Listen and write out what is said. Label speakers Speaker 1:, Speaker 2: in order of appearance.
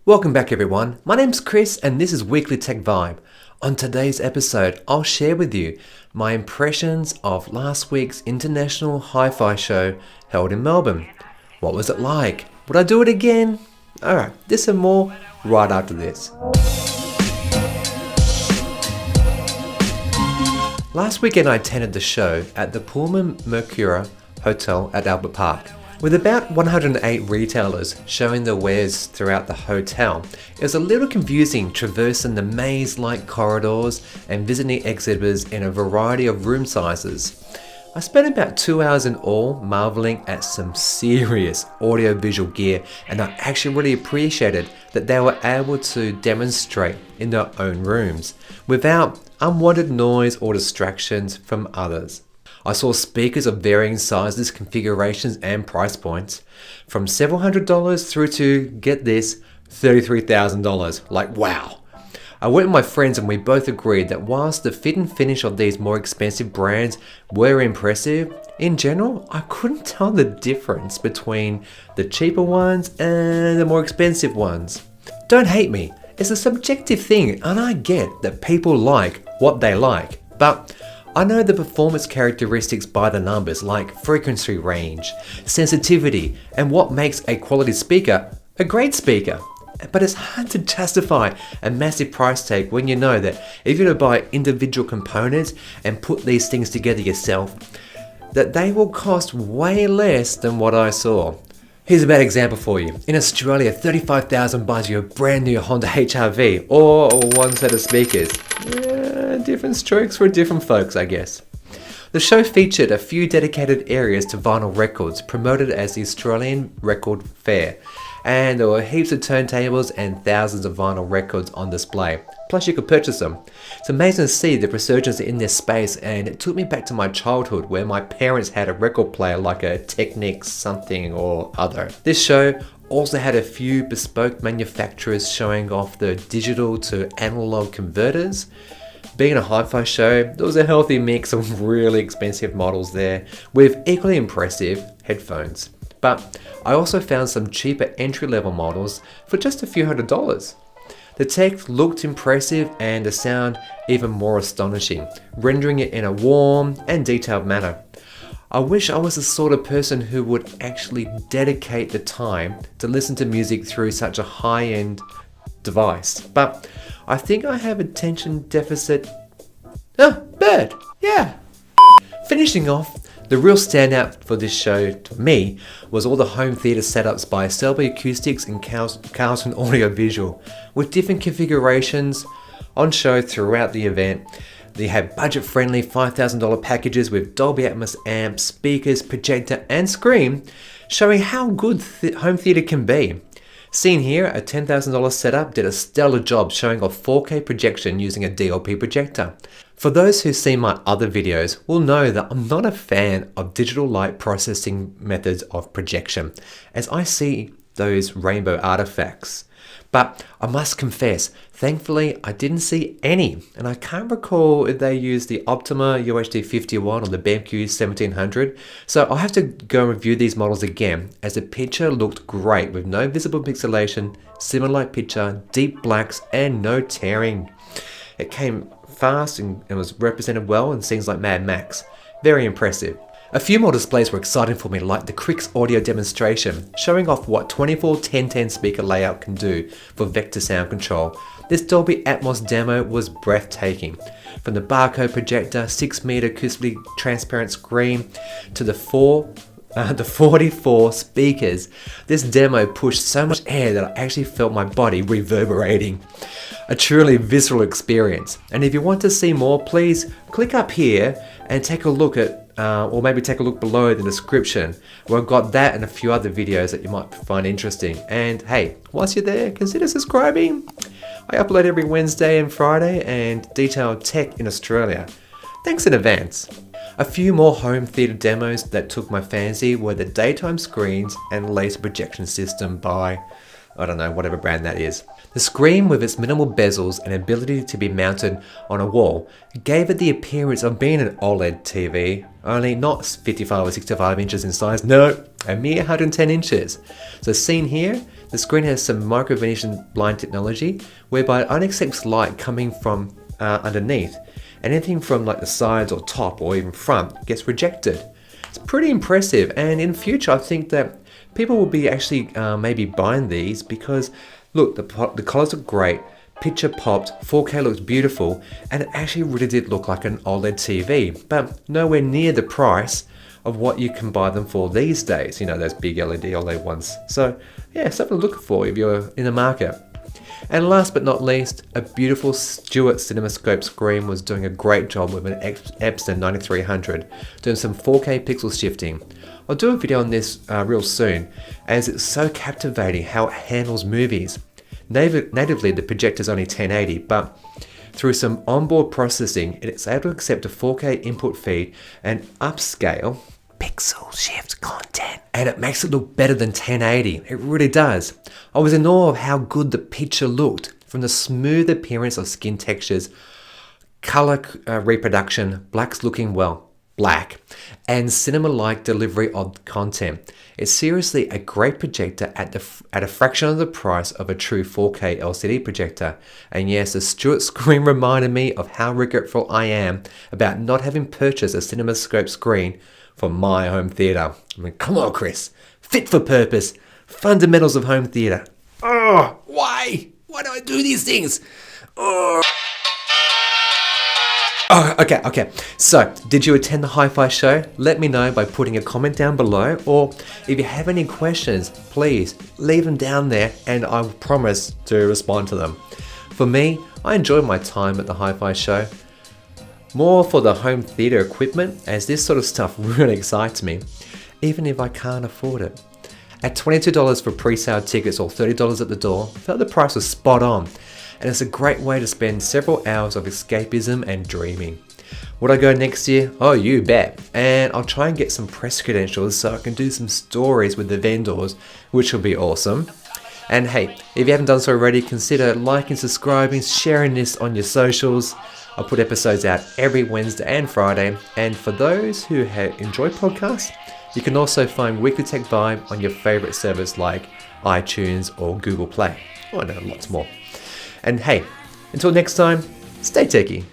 Speaker 1: Welcome back everyone, my name's Chris and this is Weekly Tech Vibe. On today's episode, I'll share with you my impressions of last week's International Hi-Fi Show held in Melbourne. What was it like? Would I do it again? Alright, this and more right after this. Last weekend I attended the show at the Pullman Mercure Hotel at Albert Park. With about 108 retailers showing their wares throughout the hotel, it was a little confusing traversing the maze-like corridors and visiting exhibitors in a variety of room sizes. I spent about 2 hours in all marveling at some serious audio-visual gear, and I actually really appreciated that they were able to demonstrate in their own rooms without unwanted noise or distractions from others. I saw speakers of varying sizes, configurations and price points, from several $100s through to, get this, $33,000. Like, wow. I went with my friends and we both agreed that whilst the fit and finish of these more expensive brands were impressive, in general, I couldn't tell the difference between the cheaper ones and the more expensive ones. Don't hate me, it's a subjective thing and I get that people like what they like, but I know the performance characteristics by the numbers like frequency range, sensitivity, and what makes a quality speaker a great speaker. But it's hard to justify a massive price tag when you know that if you were to buy individual components and put these things together yourself, that they will cost way less than what I saw. Here's a bad example for you. In Australia, $35,000 buys you a brand new Honda HR-V or one set of speakers. Different strokes for different folks, I guess. The show featured a few dedicated areas to vinyl records, promoted as the Australian Record Fair, and there were heaps of turntables and thousands of vinyl records on display. Plus you could purchase them. It's amazing to see the resurgence in this space, and it took me back to my childhood where my parents had a record player like a Technics something or other. This show also had a few bespoke manufacturers showing off the digital to analog converters. Being a hi-fi show, there was a healthy mix of really expensive models there with equally impressive headphones. But I also found some cheaper entry-level models for just a few $100s. The tech looked impressive and the sound even more astonishing, rendering it in a warm and detailed manner. I wish I was the sort of person who would actually dedicate the time to listen to music through such a high-end device, but I think I have attention deficit. Bird, yeah. Finishing off, the real standout for this show to me was all the home theatre setups by Selby Acoustics and Carlton Audio Visual, with different configurations on show throughout the event. They had budget-friendly $5,000 packages with Dolby Atmos amps, speakers, projector and screen, showing how good home theatre can be. Seen here, a $10,000 setup did a stellar job showing a 4K projection using a DLP projector. For those who've seen my other videos will know that I'm not a fan of digital light processing methods of projection, as I see those rainbow artifacts. But I must confess, thankfully I didn't see any, and I can't recall if they used the Optima UHD51 or the BenQ 1700, so I'll have to go and review these models again, as the picture looked great with no visible pixelation, similar light picture, deep blacks and no tearing. It came fast and was represented well in scenes like Mad Max. Very impressive. A few more displays were exciting for me, like the Crix audio demonstration, showing off what 24 1010 speaker layout can do for vector sound control. This Dolby Atmos demo was breathtaking. From the barcode projector, 6-meter acoustically transparent screen, to the 44 speakers, this demo pushed so much air that I actually felt my body reverberating. A truly visceral experience. And if you want to see more, please click up here and take a look at or maybe take a look below in the description where I've got that and a few other videos that you might find interesting. And hey, whilst you're there, consider subscribing. I upload every Wednesday and Friday and detail tech in Australia. Thanks in advance. A few more home theatre demos that took my fancy were the daytime screens and laser projection system by I don't know, whatever brand that is. The screen, with its minimal bezels and ability to be mounted on a wall, gave it the appearance of being an OLED TV, only not 55 or 65 inches in size, no, a mere 110 inches. So seen here, the screen has some micro Venetian blind technology, whereby it only accepts light coming from underneath. Anything from like the sides or top or even front gets rejected. It's pretty impressive, and in future I think that people will be actually maybe buying these because look, the colors are great, picture popped, 4K looks beautiful, and it actually really did look like an OLED TV, but nowhere near the price of what you can buy them for these days, you know, those big LED OLED ones. So yeah, something to look for if you're in the market. And last but not least, a beautiful Stuart CinemaScope screen was doing a great job with an Epson 9300, doing some 4K pixel shifting. I'll do a video on this real soon, as it's so captivating how it handles movies. Natively, the projector's only 1080, but through some onboard processing, it's able to accept a 4K input feed and upscale pixel shift content, and it makes it look better than 1080. It really does. I was in awe of how good the picture looked, from the smooth appearance of skin textures, color reproduction, blacks looking well black, and cinema-like delivery of content. It's seriously a great projector at a fraction of the price of a true 4K LCD projector. And yes, the Stuart screen reminded me of how regretful I am about not having purchased a CinemaScope screen for my home theater. I mean, come on, Chris. Fit for purpose. Fundamentals of home theater. Oh, why? Why do I do these things? Oh, okay. So, did you attend the Hi-Fi show? Let me know by putting a comment down below, or if you have any questions, please leave them down there and I promise to respond to them. For me, I enjoyed my time at the Hi-Fi show. More for the home theater equipment, as this sort of stuff really excites me, even if I can't afford it. At $22 for pre-sale tickets or $30 at the door, I felt the price was spot on, and it's a great way to spend several hours of escapism and dreaming. Would I go next year? Oh, you bet. And I'll try and get some press credentials so I can do some stories with the vendors, which will be awesome. And hey, if you haven't done so already, consider liking, subscribing, sharing this on your socials. I put episodes out every Wednesday and Friday, and for those who enjoy podcasts, you can also find Weekly Tech Vibe on your favorite service like iTunes or Google Play. Oh, no, lots more. And hey, until next time, stay techie.